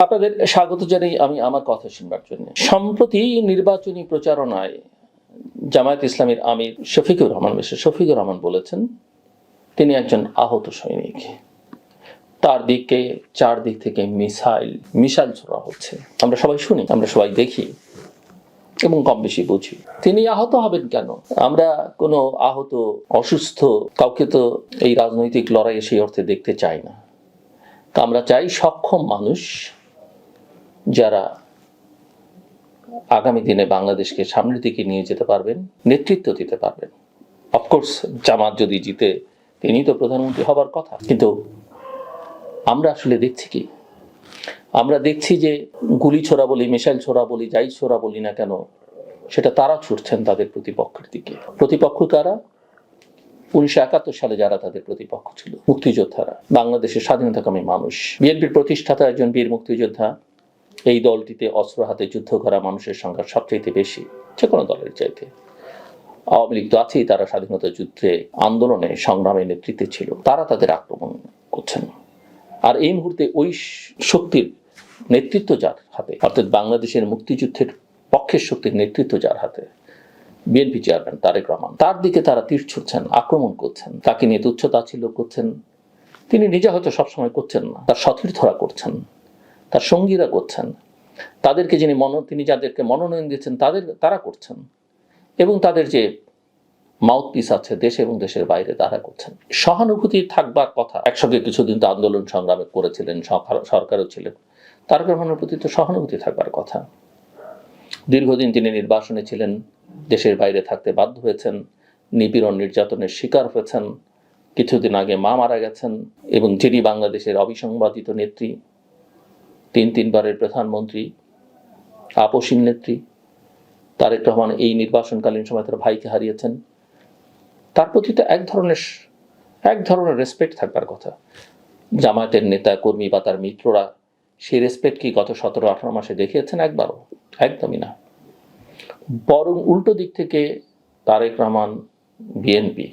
আপনাদের স্বাগত জানাই আমি আমার কথা শুনবার জন্য। সম্প্রতি নির্বাচনী প্রচারণায় জামায়াত ইসলামীর আমির শফিকুর রহমান বলেছেন তিনি একজন আহত সৈনিক, তার দিকে চারদিক থেকে মিসাইল ছোড়া হচ্ছে। আমরা সবাই শুনি, আমরা সবাই দেখি এবং কম বেশি বুঝি। তিনি আহত হবেন কেন? আমরা কোনো আহত অসুস্থ কাউকে তো এই রাজনৈতিক লড়াইয়ে সেই অর্থে দেখতে চাই না। তা আমরা চাই সক্ষম মানুষ যারা আগামী দিনে বাংলাদেশকে সামনের দিকে নিয়ে যেতে পারবেন, নেতৃত্ব দিতে পারবেন। অফকোর্স জামাত যদি জিতে তিনি তো প্রধানমন্ত্রী হবার কথা, কিন্তু আমরা আসলে দেখছি কি? আমরা দেখছি যে গুলি ছোড়া বলি, মিসাইল ছোড়া বলি, যাই ছোড়া বলি না কেন, সেটা তারা ছুটছেন তাদের প্রতিপক্ষের দিকে। প্রতিপক্ষ তারা 1971 সালে যারা তাদের প্রতিপক্ষ ছিল, মুক্তিযোদ্ধারা, বাংলাদেশের স্বাধীনতাকামী মানুষ। বিএনপির প্রতিষ্ঠাতা একজন বীর মুক্তিযোদ্ধা। এই দলটিতে অস্ত্র হাতে যুদ্ধ করা মানুষের সংখ্যা সবচাইতে বেশি, যে কোনো দলের চাইতে। আওয়ামী লীগ তো আছেই, তারা স্বাধীনতা যুদ্ধে আন্দোলনে সংগ্রামে নেতৃত্বে ছিল, তারা তাদের আক্রমণ করছেন। আর এই মুহূর্তে ওই শক্তির নেতৃত্ব যার হাতে, অর্থাৎ বাংলাদেশের মুক্তিযুদ্ধের পক্ষের শক্তির নেতৃত্ব যার হাতে, বিএনপি চেয়ারম্যান তারেক রহমান, তার দিকে তারা তীর ছুড়ছেন, আক্রমণ করছেন, তাকে নিয়ে তুচ্ছ-তাচ্ছিল্য করছেন। তিনি নিজে হয়তো সবসময় করছেন না, তার সতীর্থরা করছেন, তার সঙ্গীরা করছেন, তাদেরকে তিনি যাদেরকে মনোনয়ন দিচ্ছেন তারা করছেন, এবং তাদের যে মাউথপিস আছে দেশে এবং দেশের বাইরে তারা করছেন। সহানুভূতি থাকবার কথা। একসঙ্গে কিছুদিন তো আন্দোলন সংগ্রামে করেছিলেন, সরকারও ছিলেন, তারেক রহমানের প্রতি তো সহানুভূতি থাকবার কথা। দীর্ঘদিন তিনি নির্বাসনে ছিলেন, দেশের বাইরে থাকতে বাধ্য হয়েছেন, নিপীড়ন নির্যাতনের শিকার হয়েছেন, কিছুদিন আগে মা মারা গেছেন, এবং যিনি বাংলাদেশের অবিসংবাদিত নেত্রী, তিনবারের প্রধানমন্ত্রী, আপসীন নেত্রী তারেক রহমান এই নির্বাসনকালীন সময় তার ভাইকে হারিয়েছেন। তার প্রতি তো এক ধরনের রেসপেক্ট থাকবার কথা। জামায়াতের নেতা কর্মী বা তার মিত্ররা সেই রেসপেক্ট কি গত 17-18 মাসে দেখিয়েছেন? একবারও, একদমই না। বরং উল্টো দিক থেকে তারেক রহমান, বিএনপি,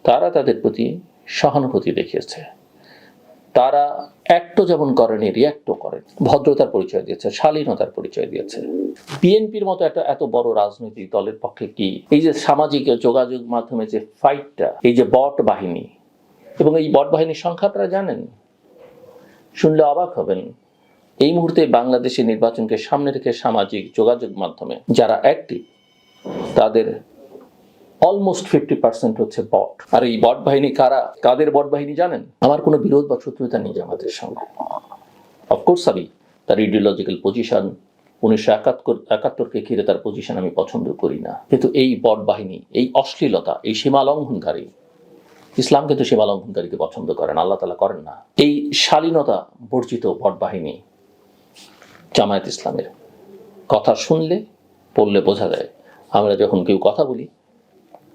তারা তাদের প্রতি সহানুভূতি দেখিয়েছে। তারা অ্যাক্টও যেমন করেনি, রিয়াক্টও করেন, ভদ্রতার পরিচয় দিয়েছে, শালীনতার পরিচয় দিয়েছে। বিএনপির মতো এত বড় রাজনৈতিক দলের পক্ষে কি এই যে সামাজিক যোগাযোগ মাধ্যমে যে ফাইটটা, এই যে বট বাহিনী, এবং এই বট বাহিনীর সংখ্যা আপনারা জানেন, শুনলে অবাক হবেন। এই মুহূর্তে বাংলাদেশের নির্বাচনকে সামনে রেখে সামাজিক যোগাযোগ মাধ্যমে যারা অ্যাক্টিভ, তাদের অলমোস্ট 50% হচ্ছে বট। আর এই বট বাহিনী কাদের বট বাহিনী জানেন? আমার কোনো বিরোধ বা শত্রুতা নেই আমাদের সঙ্গে। অফকোর্স আমি তার ইডিওলজিক্যাল পজিশন, 1971-কে ঘিরে তার পজিশন আমি পছন্দ করি না, কিন্তু এই বট বাহিনী, এই অশ্লীলতা, এই সীমালঙ্ঘনকারী, ইসলাম কিন্তু সীমালঙ্ঘনকারীকে পছন্দ করেন, আল্লাহ তাআলা করেন না। এই শালীনতা বর্জিত বট বাহিনী জামায়াত ইসলামের কথা শুনলে পড়লে বোঝা যায়। আমরা যখন কেউ কথা বলি,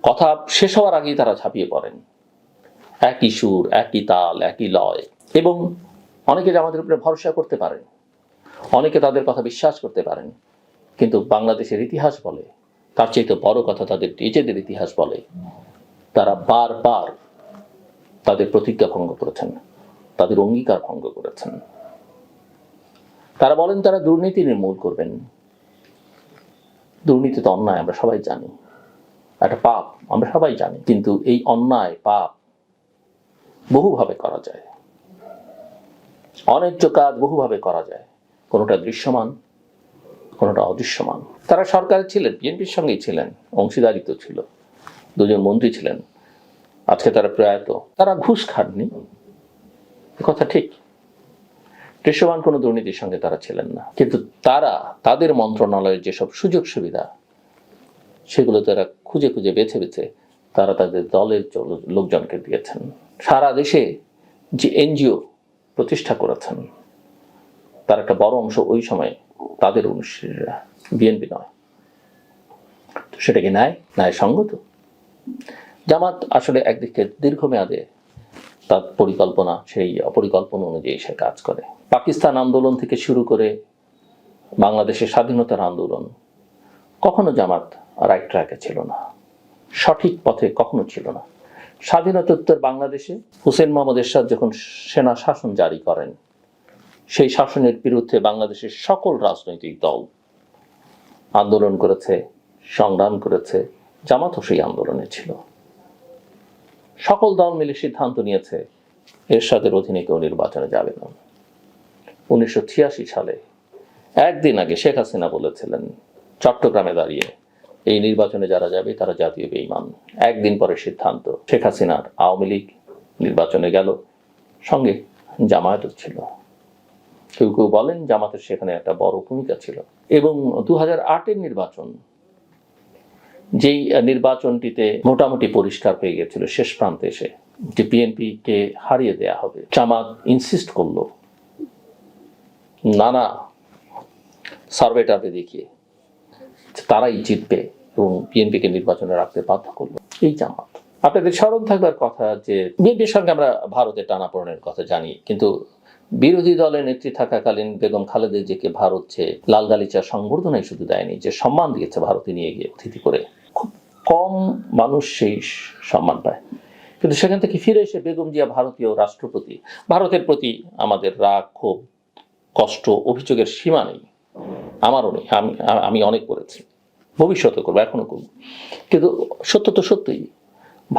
কথা শেষ হওয়ার আগেই তারা ঝাঁপিয়ে পড়েন, একই সুর, একই তাল, একই লয়, এবং অনেকে আমাদের উপরে ভরসা করতে পারেন, অনেকে তাদের কথা বিশ্বাস করতে পারেন, কিন্তু বাংলাদেশের ইতিহাস বলে, তার চাইতে বড় কথা তাদের নিজেদের ইতিহাস বলে, তারা বারবার তাদের প্রতিজ্ঞা ভঙ্গ করেছেন, তাদের অঙ্গীকার ভঙ্গ করেছেন। তারা বলেন তারা দুর্নীতি নির্মূল করবেন। দুর্নীতি তো অন্যায়, আমরা সবাই জানি, একটা পাপ, আমরা সবাই জানি, কিন্তু এই অন্যায় পাপ বহুভাবে করা যায়, অন্যায্য কাজ বহুভাবে করা যায়, কোনোটা দৃশ্যমান, কোনোটা অদৃশ্যমান। তারা সরকারে ছিলেন, বিএনপির সঙ্গেই ছিলেন, অংশীদারিত্ব ছিল, দুজন মন্ত্রী ছিলেন, আজকে তারা প্রয়াত। তারা ঘুষ খাননি, কথা ঠিক, দৃশ্যমান কোনো দুর্নীতির সঙ্গে তারা ছিলেন না, কিন্তু তারা তাদের মন্ত্রণালয়ের যেসব সুযোগ সুবিধা, সেগুলো তারা খুঁজে বেছে তারা তাদের দলের লোকজনকে দিয়েছেন। সারা দেশে যে এনজিও প্রতিষ্ঠা করেছেন, তার একটা বড় অংশ ওই সময় তাদের অনুসারীরা, বিএনপি নয়। তো সেটা কি ন্যায় সঙ্গত? জামাত আসলে একদিকে দীর্ঘমেয়াদে তার পরিকল্পনা, সেই অপরিকল্পনা অনুযায়ী সে কাজ করে। পাকিস্তান আন্দোলন থেকে শুরু করে বাংলাদেশের স্বাধীনতার আন্দোলন, কখনো জামাত রাইট ট্র্যাকে ছিল না, সঠিক পথে কখনো ছিল না। স্বাধীনতোত্তর বাংলাদেশে হুসেন মোহাম্মদ এরশাদ যখন সেনা শাসন জারি করেন, সেই শাসনের বিরুদ্ধে বাংলাদেশের সকল রাজনৈতিক দল আন্দোলন করেছে, সংগ্রাম করেছে। জামাতও সেই আন্দোলনে ছিল। সকল দল মিলে সিদ্ধান্ত নিয়েছে এরশাদের অধীনে কেউ নির্বাচনে যাবে না। 1986 সালে একদিন আগে শেখ হাসিনা বলেছিলেন চট্টগ্রামে দাঁড়িয়ে, এই নির্বাচনে যারা যাবে তারা জাতীয় বেঈমান। একদিন পরে সিদ্ধান্ত, শেখ হাসিনার আওয়ামী লীগ নির্বাচনে গেল, সঙ্গে জামায়াতও ছিল। কেউ কেউ বলেন জামাতের সেখানে একটা বড় ভূমিকা ছিল। এবং 2008-এর নির্বাচন, যেই নির্বাচনটিতে মোটামুটি পরিষ্কার হয়ে গেছিল শেষ প্রান্তে এসে যে বিএনপিকে হারিয়ে দেয়া হবে, জামাত ইনসিস্ট করলো নানা সার্ভে টার্ভে দেখিয়ে তারাই জিতবে এবং বিএনপিকে নির্বাচনে রাখতে বাধ্য করলো এই জামাত। আপনাদের স্মরণ থাকবার কথা যে বিএনপির সঙ্গে আমরা ভারতের টানাপোড়েনের কথা জানি, কিন্তু বিরোধী দলের নেত্রী থাকাকালীন বেগম খালেদা জিয়াকে ভারত যে লাল গালিচা সংবর্ধনাই শুধু দেয়নি, যে সম্মান দিয়েছে ভারতে নিয়ে গিয়ে অতিথি করে। খুব কম মানুষ সেই সম্মান পায়। কিন্তু সেখান থেকে ফিরে এসে বেগম জিয়া ভারতীয় রাষ্ট্রপতি, ভারতের প্রতি আমাদের রাগ, ক্ষোভ, কষ্ট, অভিযোগের সীমা নেই। আমারও নেই, আমি অনেক করেছি, ভবিষ্যতে করবো, এখনো করবো। কিন্তু সত্য তো সত্যই,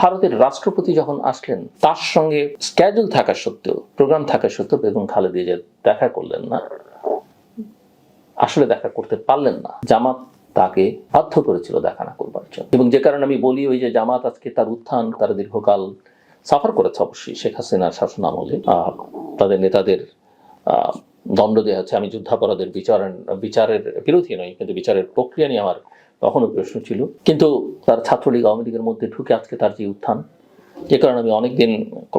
ভারতের রাষ্ট্রপতি যখন আসলেন তার সঙ্গে স্ক্যাজুল থাকা সত্ত্বেও, প্রোগ্রাম থাকা সত্ত্বেও বেগম খালেদা জিয়া দেখা করলেন না, আসলে দেখা করতে পারলেন না। জামাত তাকে বাধ্য করেছিল দেখা না করবার জন্য। এবং যে কারণে আমি বলি, ওই যে জামাত আজকে তার উত্থান, তারা দীর্ঘকাল সাফার করেছে অবশ্যই শেখ হাসিনার শাসন আমলে, তাদের নেতাদের দণ্ড দেওয়া হচ্ছে। আমি যুদ্ধাপরাধের বিচারের বিরোধী নই, কিন্তু বিচারের প্রক্রিয়া নিয়ে আমার তখনও প্রশ্ন ছিল। কিন্তু তার ছাত্রলীগ আওয়ামী লীগের মধ্যে ঢুকে আজকে তার যে উত্থান, যে কারণে আমি অনেকদিন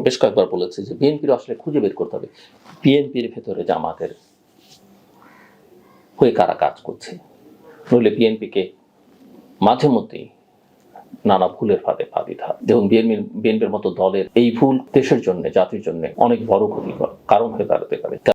বেশ কয়েকবার বলেছি যে বিএনপির আসলে খুঁজে বের করতে হবে বিএনপির ভেতরে জামাতের হয়ে কারা কাজ করছে। নইলে বিএনপিকে মাঝে মধ্যেই নানা ভুলের ফাঁদে পা দিতে হবে। এবং বিএনপির মতো দলের এই ভুল দেশের জন্য, জাতির জন্য অনেক বড় ক্ষতিকর কারণ হয়ে দাঁড়াতে পারে।